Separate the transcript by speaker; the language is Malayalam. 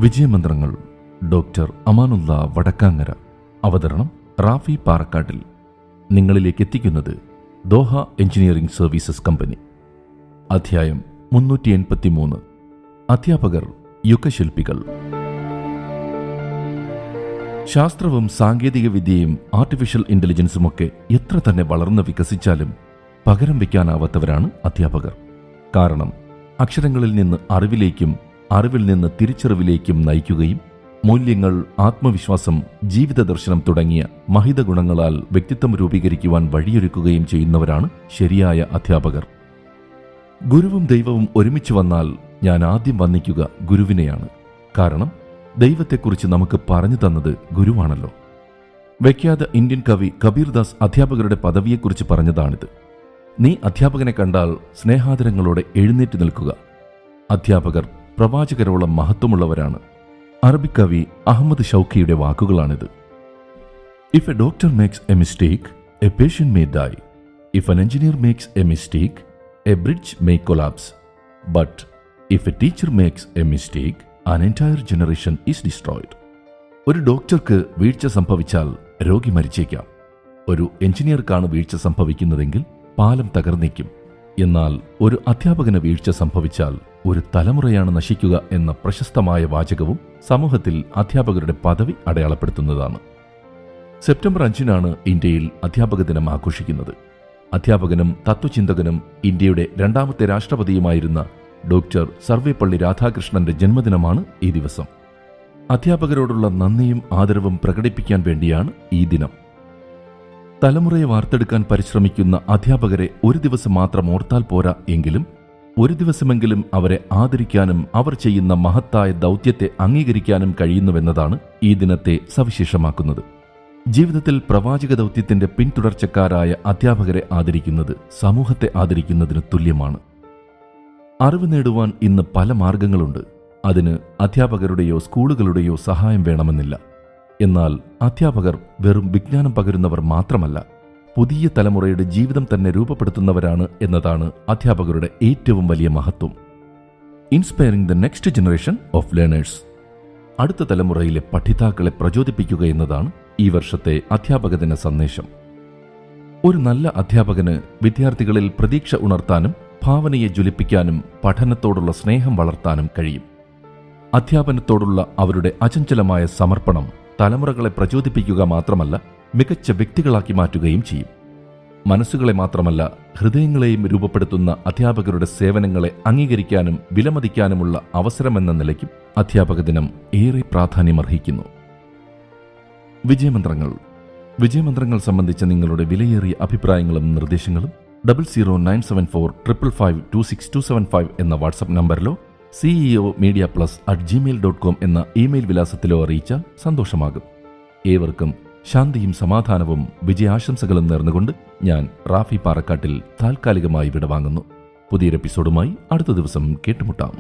Speaker 1: വിജയമന്ത്രങ്ങൾ ഡോക്ടർ അമാനുള്ള വടക്കാങ്ങര. അവതരണം റാഫി പാറക്കാട്ടിൽ. നിങ്ങളിലേക്ക് എത്തിക്കുന്നത് ദോഹ എഞ്ചിനീയറിംഗ് സർവീസസ് കമ്പനി. അധ്യായം 383. അധ്യാപകർ യുഗശില്പികൾ. ശാസ്ത്രവും സാങ്കേതിക വിദ്യയും ആർട്ടിഫിഷ്യൽ ഇന്റലിജൻസുമൊക്കെ എത്ര തന്നെ വളർന്ന് വികസിച്ചാലും പകരം വയ്ക്കാനാവാത്തവരാണ് അധ്യാപകർ. കാരണം അക്ഷരങ്ങളിൽ നിന്ന് അറിവിലേക്കും അറിവിൽ നിന്ന് തിരിച്ചറിവിലേക്കും നയിക്കുകയും മൂല്യങ്ങൾ, ആത്മവിശ്വാസം, ജീവിത ദർശനം തുടങ്ങിയ മഹിത ഗുണങ്ങളാൽ വ്യക്തിത്വം രൂപീകരിക്കുവാൻ വഴിയൊരുക്കുകയും ചെയ്യുന്നവരാണ് ശരിയായ അധ്യാപകർ. ഗുരുവും ദൈവവും ഒരുമിച്ച് വന്നാൽ ഞാൻ ആദ്യം വന്ദിക്കുക ഗുരുവിനെയാണ്. കാരണം ദൈവത്തെക്കുറിച്ച് നമുക്ക് പറഞ്ഞു തന്നത് ഗുരുവാണല്ലോ. വിഖ്യാത ഇന്ത്യൻ കവി കബീർദാസ് അധ്യാപകരുടെ പദവിയെക്കുറിച്ച് പറഞ്ഞതാണിത്. നീ അധ്യാപകനെ കണ്ടാൽ സ്നേഹാദരങ്ങളോടെ എഴുന്നേറ്റ് നിൽക്കുക. അധ്യാപകർ പ്രവാചകരോളം മഹത്വമുള്ളവരാണ്. അറബിക് കവി അഹമ്മദ് ഷൗക്കിയുടെ വാക്കുകളാണിത്. If a doctor makes a mistake, a patient may die. If an engineer makes a mistake, a bridge may collapse. But if a teacher makes a mistake, an entire generation is destroyed. ഒരു ഡോക്ടർക്ക് വീഴ്ച സംഭവിച്ചാൽ രോഗി മരിച്ചേക്കാം. ഒരു എഞ്ചിനീയർക്കാണ് വീഴ്ച സംഭവിക്കുന്നതെങ്കിൽ പാലം തകർന്നേക്കും. എന്നാൽ ഒരു അധ്യാപകന് വീഴ്ച സംഭവിച്ചാൽ ഒരു തലമുറയാണ് നശിക്കുക എന്ന പ്രശസ്തമായ വാചകവും സമൂഹത്തിൽ അധ്യാപകരുടെ പദവി അടയാളപ്പെടുത്തുന്നതാണ്. സെപ്റ്റംബർ 5 ഇന്ത്യയിൽ അധ്യാപക ദിനം ആഘോഷിക്കുന്നത്. അധ്യാപകനും തത്വചിന്തകനും ഇന്ത്യയുടെ 2ാമത്തെ രാഷ്ട്രപതിയുമായിരുന്ന ഡോക്ടർ സർവേപ്പള്ളി രാധാകൃഷ്ണന്റെ ജന്മദിനമാണ് ഈ ദിവസം. അധ്യാപകരോടുള്ള നന്ദിയും ആദരവും പ്രകടിപ്പിക്കാൻ വേണ്ടിയാണ് ഈ ദിനം. തലമുറയെ വാർത്തെടുക്കാൻ പരിശ്രമിക്കുന്ന അധ്യാപകരെ ഒരു ദിവസം മാത്രം ഓർത്താൽ പോരാ എങ്കിലും ഒരു ദിവസമെങ്കിലും അവരെ ആദരിക്കാനും അവർ ചെയ്യുന്ന മഹത്തായ ദൗത്യത്തെ അംഗീകരിക്കാനും കഴിയുന്നുവെന്നതാണ് ഈ ദിനത്തെ സവിശേഷമാക്കുന്നത്. ജീവിതത്തിൽ പ്രവാചക ദൗത്യത്തിന്റെ പിന്തുടർച്ചക്കാരായ അധ്യാപകരെ ആദരിക്കുന്നത് സമൂഹത്തെ ആദരിക്കുന്നതിന് തുല്യമാണ്. അറിവ് നേടുവാൻ ഇന്ന് പല മാർഗങ്ങളുണ്ട്. അതിന് അധ്യാപകരുടെയോ സ്കൂളുകളുടെയോ സഹായം വേണമെന്നില്ല. എന്നാൽ അധ്യാപകർ വെറും വിജ്ഞാനം പകരുന്നവർ മാത്രമല്ല, പുതിയ തലമുറയുടെ ജീവിതം തന്നെ രൂപപ്പെടുത്തുന്നവരാണ് എന്നതാണ് അധ്യാപകരുടെ ഏറ്റവും വലിയ മഹത്വം. Inspiring the next generation of learners. അടുത്ത തലമുറയിലെ പഠിതാക്കളെ പ്രചോദിപ്പിക്കുക എന്നതാണ് ഈ വർഷത്തെ അധ്യാപക ദിന സന്ദേശം. ഒരു നല്ല അധ്യാപകന് വിദ്യാർത്ഥികളിൽ പ്രതീക്ഷ ഉണർത്താനും ഭാവനയെ ജ്വലിപ്പിക്കാനും പഠനത്തോടുള്ള സ്നേഹം വളർത്താനും കഴിയും. അധ്യാപനത്തോടുള്ള അവരുടെ അചഞ്ചലമായ സമർപ്പണം തലമുറകളെ പ്രചോദിപ്പിക്കുക മാത്രമല്ല, മികച്ച വ്യക്തികളാക്കി മാറ്റുകയും ചെയ്യും. മനസ്സുകളെ മാത്രമല്ല, ഹൃദയങ്ങളെയും രൂപപ്പെടുത്തുന്ന അധ്യാപകരുടെ സേവനങ്ങളെ അംഗീകരിക്കാനും വിലമതിക്കാനുമുള്ള അവസരമെന്ന നിലയ്ക്കും അധ്യാപക ദിനം ഏറെ പ്രാധാന്യമർഹിക്കുന്നു. വിജയമന്ത്രങ്ങൾ സംബന്ധിച്ച നിങ്ങളുടെ വിലയേറിയ അഭിപ്രായങ്ങളും നിർദ്ദേശങ്ങളും 00974552625 എന്ന വാട്സ്ആപ്പ് നമ്പറിലോ ceomedia+@gmail.com എന്ന ഇമെയിൽ വിലാസത്തിലോ അറിയിച്ചാൽ സന്തോഷമാകും. ഏവർക്കും ശാന്തിയും സമാധാനവും വിജയാശംസകളും നേർന്നുകൊണ്ട് ഞാൻ റാഫി പാറക്കാട്ടിൽ താൽക്കാലികമായി വിടവാങ്ങുന്നു. പുതിയൊരു എപ്പിസോഡുമായി അടുത്ത ദിവസം കേട്ടുമുട്ടാം.